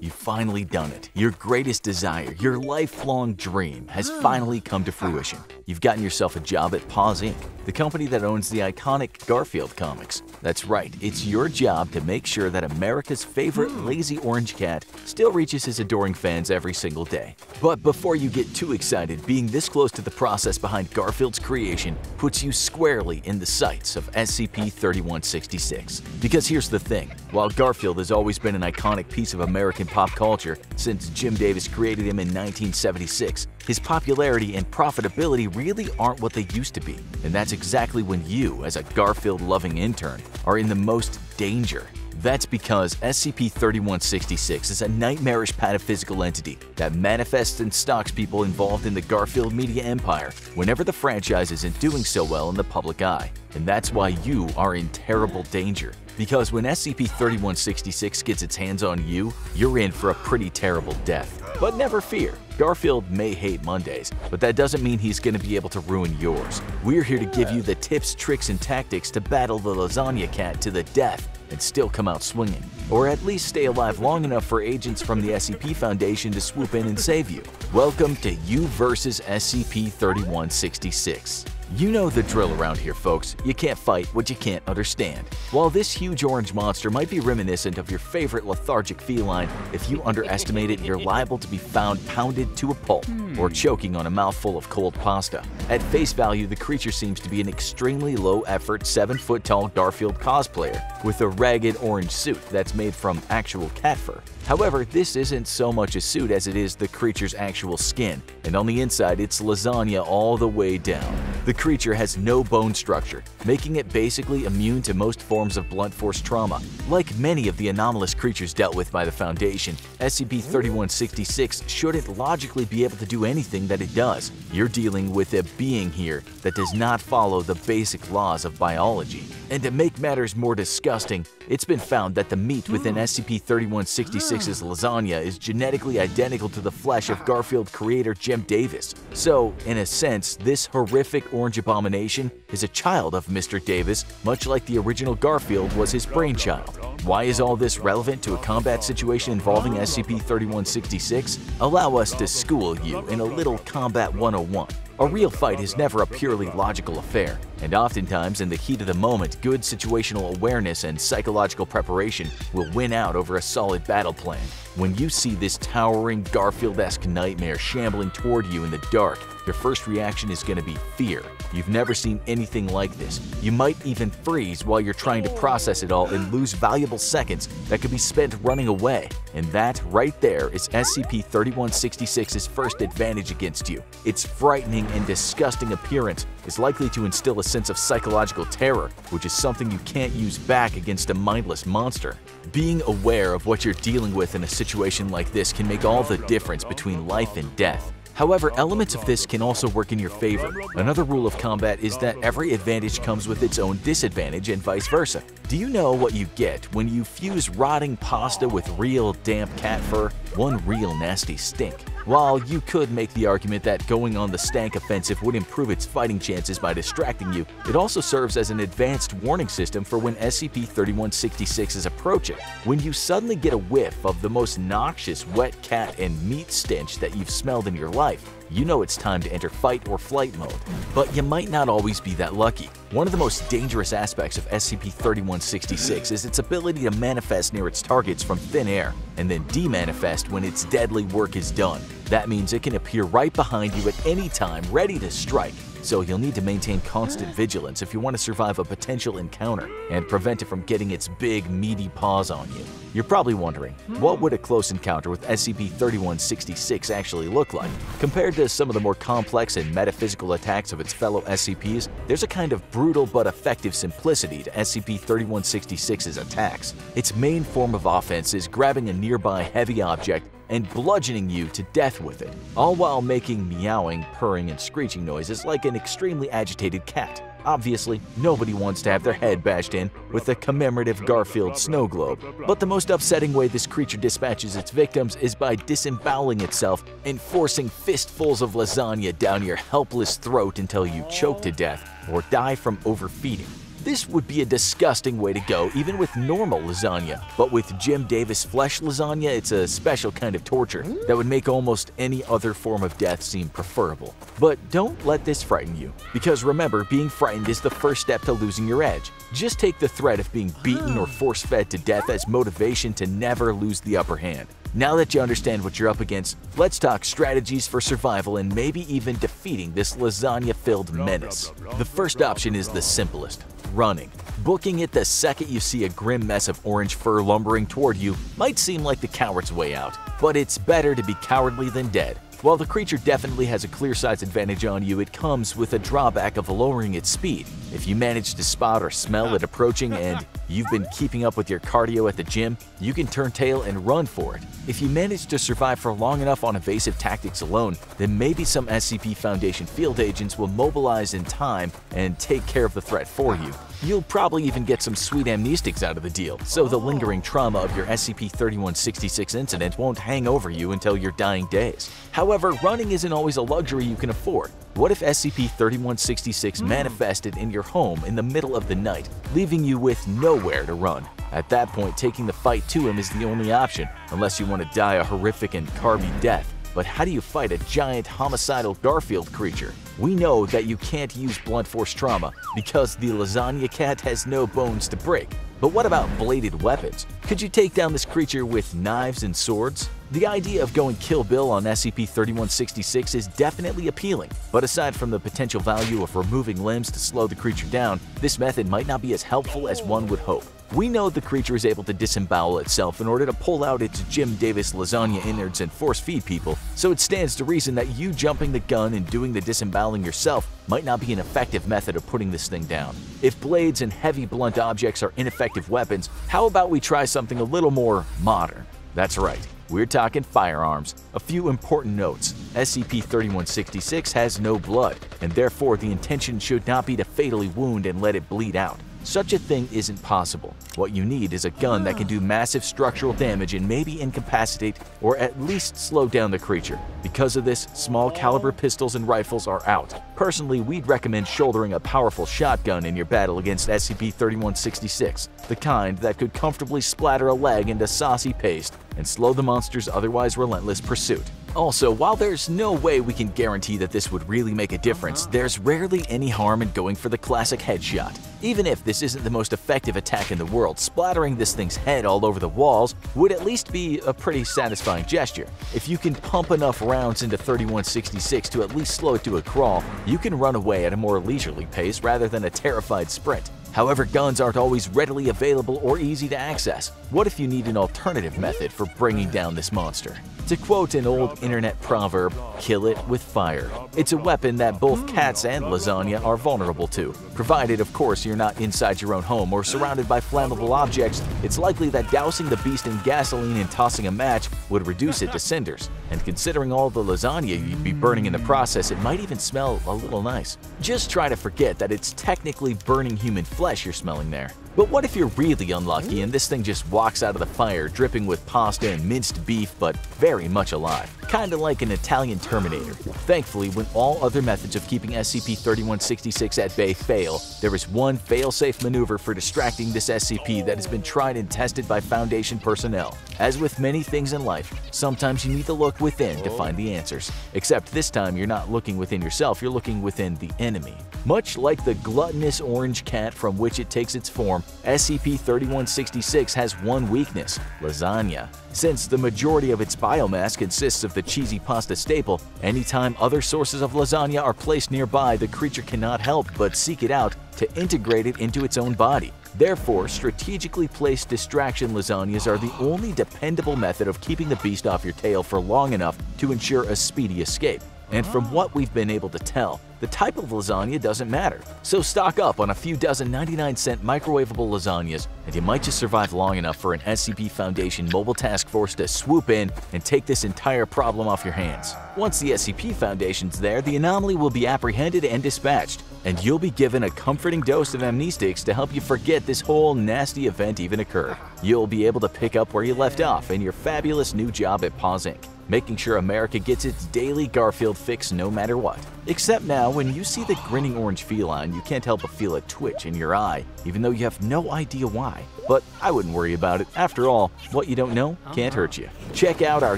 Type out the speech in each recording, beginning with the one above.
You've finally done it. Your greatest desire, your lifelong dream has finally come to fruition. You've gotten yourself a job at Paws Inc., the company that owns the iconic Garfield comics. That's right, it's your job to make sure that America's favorite lazy orange cat still reaches his adoring fans every single day. But before you get too excited, being this close to the process behind Garfield's creation puts you squarely in the sights of SCP-3166. Because here's the thing, while Garfield has always been an iconic piece of American pop culture since Jim Davis created him in 1976, his popularity and profitability really aren't what they used to be. And that's exactly when you, as a Garfield-loving intern, are in the most danger. That's because SCP-3166 is a nightmarish pataphysical entity that manifests and stalks people involved in the Garfield media empire whenever the franchise isn't doing so well in the public eye. And that's why you are in terrible danger. Because when SCP-3166 gets its hands on you, you're in for a pretty terrible death. But never fear, Garfield may hate Mondays, but that doesn't mean he's going to be able to ruin yours. We're here to give you the tips, tricks, and tactics to battle the Lasagna Cat to the death and still come out swinging. Or at least stay alive long enough for agents from the SCP Foundation to swoop in and save you. Welcome to You vs. SCP-3166. You know the drill around here, folks. You can't fight what you can't understand. While this huge orange monster might be reminiscent of your favorite lethargic feline, if you underestimate it, you're liable to be found pounded to a pulp or choking on a mouthful of cold pasta. At face value, the creature seems to be an extremely low-effort, 7-foot-tall Garfield cosplayer with a ragged orange suit that's made from actual cat fur. However, this isn't so much a suit as it is the creature's actual skin, and on the inside it's lasagna all the way down. The creature has no bone structure, making it basically immune to most forms of blunt force trauma. Like many of the anomalous creatures dealt with by the Foundation, SCP-3166 shouldn't logically be able to do anything that it does. You're dealing with a being here that does not follow the basic laws of biology. And to make matters more disgusting, it's been found that the meat within SCP-3166's lasagna is genetically identical to the flesh of Garfield creator Jim Davis. So, in a sense, this horrific orange abomination is a child of Mr. Davis, much like the original Garfield was his brainchild. Why is all this relevant to a combat situation involving SCP-3166? Allow us to school you in a little Combat 101. A real fight is never a purely logical affair, and oftentimes in the heat of the moment, good situational awareness and psychological preparation will win out over a solid battle plan. When you see this towering Garfield-esque nightmare shambling toward you in the dark, your first reaction is going to be fear. You've never seen anything like this. You might even freeze while you're trying to process it all and lose valuable seconds that could be spent running away. And that right there is SCP-3166's first advantage against you. Its frightening and disgusting appearance is likely to instill a sense of psychological terror, which is something you can't use back against a mindless monster. Being aware of what you're dealing with in a situation like this can make all the difference between life and death. However, elements of this can also work in your favor. Another rule of combat is that every advantage comes with its own disadvantage and vice versa. Do you know what you get when you fuse rotting pasta with real damp cat fur? One real nasty stink. While you could make the argument that going on the stank offensive would improve its fighting chances by distracting you, it also serves as an advanced warning system for when SCP-3166 is approaching. When you suddenly get a whiff of the most noxious wet cat and meat stench that you've smelled in your life, you know it's time to enter fight or flight mode. But you might not always be that lucky. One of the most dangerous aspects of SCP-3166 is its ability to manifest near its targets from thin air, and then demanifest when its deadly work is done. That means it can appear right behind you at any time, ready to strike. So you'll need to maintain constant vigilance if you want to survive a potential encounter and prevent it from getting its big, meaty paws on you. You're probably wondering, what would a close encounter with SCP-3166 actually look like? Compared to some of the more complex and metaphysical attacks of its fellow SCPs, there's a kind of brutal but effective simplicity to SCP-3166's attacks. Its main form of offense is grabbing a nearby heavy object and bludgeoning you to death with it, all while making meowing, purring, and screeching noises like an extremely agitated cat. Obviously, nobody wants to have their head bashed in with a commemorative Garfield snow globe, but the most upsetting way this creature dispatches its victims is by disemboweling itself and forcing fistfuls of lasagna down your helpless throat until you choke to death or die from overfeeding. This would be a disgusting way to go even with normal lasagna, but with Jim Davis flesh lasagna, it's a special kind of torture that would make almost any other form of death seem preferable. But don't let this frighten you, because remember, being frightened is the first step to losing your edge. Just take the threat of being beaten or force-fed to death as motivation to never lose the upper hand. Now that you understand what you're up against, let's talk strategies for survival and maybe even defeating this lasagna-filled menace. The first option is the simplest: running. Booking it the second you see a grim mess of orange fur lumbering toward you might seem like the coward's way out, but it's better to be cowardly than dead. While the creature definitely has a clear size advantage on you, it comes with a drawback of lowering its speed. If you manage to spot or smell it approaching and you've been keeping up with your cardio at the gym, you can turn tail and run for it. If you manage to survive for long enough on evasive tactics alone, then maybe some SCP Foundation field agents will mobilize in time and take care of the threat for you. You'll probably even get some sweet amnestics out of the deal, so the lingering trauma of your SCP-3166 incident won't hang over you until your dying days. However, running isn't always a luxury you can afford. What if SCP-3166 manifested in your home in the middle of the night, leaving you with nowhere to run? At that point, taking the fight to him is the only option, unless you want to die a horrific and carby death. But how do you fight a giant homicidal Garfield creature? We know that you can't use blunt force trauma because the lasagna cat has no bones to break. But what about bladed weapons? Could you take down this creature with knives and swords? The idea of going Kill Bill on SCP-3166 is definitely appealing, but aside from the potential value of removing limbs to slow the creature down, this method might not be as helpful as one would hope. We know the creature is able to disembowel itself in order to pull out its Jim Davis lasagna innards and force-feed people, so it stands to reason that you jumping the gun and doing the disemboweling yourself might not be an effective method of putting this thing down. If blades and heavy blunt objects are ineffective weapons, how about we try something a little more modern? That's right, we're talking firearms. A few important notes: SCP-3166 has no blood, and therefore the intention should not be to fatally wound and let it bleed out. Such a thing isn't possible. What you need is a gun that can do massive structural damage and maybe incapacitate or at least slow down the creature. Because of this, small caliber pistols and rifles are out. Personally, we'd recommend shouldering a powerful shotgun in your battle against SCP-3166, the kind that could comfortably splatter a leg into saucy paste and slow the monster's otherwise relentless pursuit. Also, while there's no way we can guarantee that this would really make a difference, there's rarely any harm in going for the classic headshot. Even if this isn't the most effective attack in the world, splattering this thing's head all over the walls would at least be a pretty satisfying gesture. If you can pump enough rounds into 3166 to at least slow it to a crawl, you can run away at a more leisurely pace rather than a terrified sprint. However, guns aren't always readily available or easy to access. What if you need an alternative method for bringing down this monster? To quote an old internet proverb, kill it with fire. It's a weapon that both cats and lasagna are vulnerable to. Provided, of course, you're not inside your own home or surrounded by flammable objects, it's likely that dousing the beast in gasoline and tossing a match would reduce it to cinders. And considering all the lasagna you'd be burning in the process, it might even smell a little nice. Just try to forget that it's technically burning human flesh you're smelling there. But what if you're really unlucky and this thing just walks out of the fire dripping with pasta and minced beef but very much alive? Kinda like an Italian Terminator. Thankfully, when all other methods of keeping SCP-3166 at bay fail, there is one fail-safe maneuver for distracting this SCP that has been tried and tested by Foundation personnel. As with many things in life, sometimes you need to look within to find the answers. Except this time you're not looking within yourself, you're looking within the enemy. Much like the gluttonous orange cat from which it takes its form, SCP-3166 has one weakness: lasagna. Since the majority of its biomass consists of the cheesy pasta staple, anytime other sources of lasagna are placed nearby, the creature cannot help but seek it out to integrate it into its own body. Therefore, strategically placed distraction lasagnas are the only dependable method of keeping the beast off your tail for long enough to ensure a speedy escape. And from what we've been able to tell, the type of lasagna doesn't matter. So stock up on a few dozen 99-cent microwavable lasagnas, and you might just survive long enough for an SCP Foundation mobile task force to swoop in and take this entire problem off your hands. Once the SCP Foundation's there, the anomaly will be apprehended and dispatched, and you'll be given a comforting dose of amnestics to help you forget this whole nasty event even occurred. You'll be able to pick up where you left off in your fabulous new job at Paws Inc. making sure America gets its daily Garfield fix no matter what. Except now, when you see the grinning orange feline, you can't help but feel a twitch in your eye, even though you have no idea why. But I wouldn't worry about it. After all, what you don't know can't hurt you. Check out our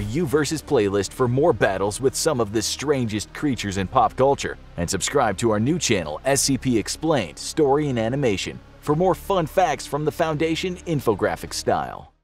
You Versus playlist for more battles with some of the strangest creatures in pop culture. And subscribe to our new channel, SCP Explained, Story and Animation, for more fun facts from the Foundation infographic style.